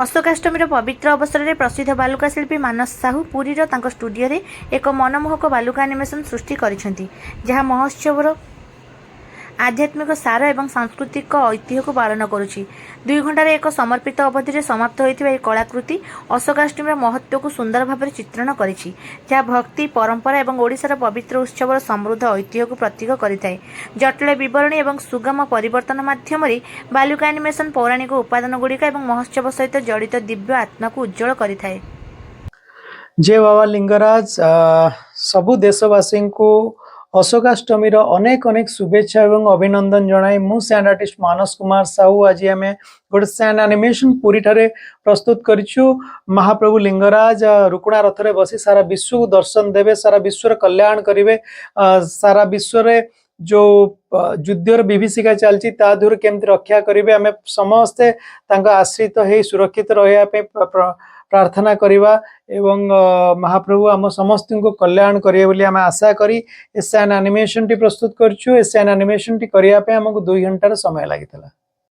अशोकाष्टमी पवित्र अवसर में प्रसिद्ध बालुका शिल्पी मानस साहू पुरीर स्टूडियो रे एक मनमोहक बालुका एनिमेशन सृष्टि करिसेंती जहाँ महोत्सव आध्यात्मिक सार एवं सांस्कृतिक ऐतिह्य को पालन करुछि। 2 घंटार एक समर्पित अवधि में समाप्त होइतिबा यह कलाकृति अशोकाष्टमी महत्व को सुंदर भाव में चित्रण करिछि जहाँ भक्ति परंपरा एवं ओडिशार पवित्र उत्सव समृद्ध ऐतिह्य को प्रतीक करिथाय। जटिल विवरणी एवं सुगम परिवर्तन माध्यम बालुका एनिमेशन पौराणिक उपादान गुड़िक एवं महोत्सव सहित जड़ित दिव्य आत्मा को उज्जवल करिथाय। जय बाबा लिंगराज सबु देशवासी को अशोकाष्टमी अनेक अनेक शुभेच्छा एवं अभिनंदन जनाए। मु सैंड आर्टिस्ट मानस कुमार साहू आज आम गोटे सैंड एनिमेशन पुरी ठारे प्रस्तुत करिछु। महाप्रभु लिंगराज रुकुणा रथ रे बसी सारा विश्व को दर्शन देवे, सारा विश्वर कल्याण करिवे। सारा विश्व रे जो युद्धर विभीषिका चलती ता दूर केमती रक्षा करेंगे आम समस्ते आश्रित हो सुरक्षित रहा प्रार्थना करवा एवं महाप्रभु आम समस्त को कल्याण करेंगे बोली आम आशा करी एसान एनिमेशन टी प्रस्तुत करछु। एसान एनिमेशन टी करने आमको 2 घंटार समय लगी।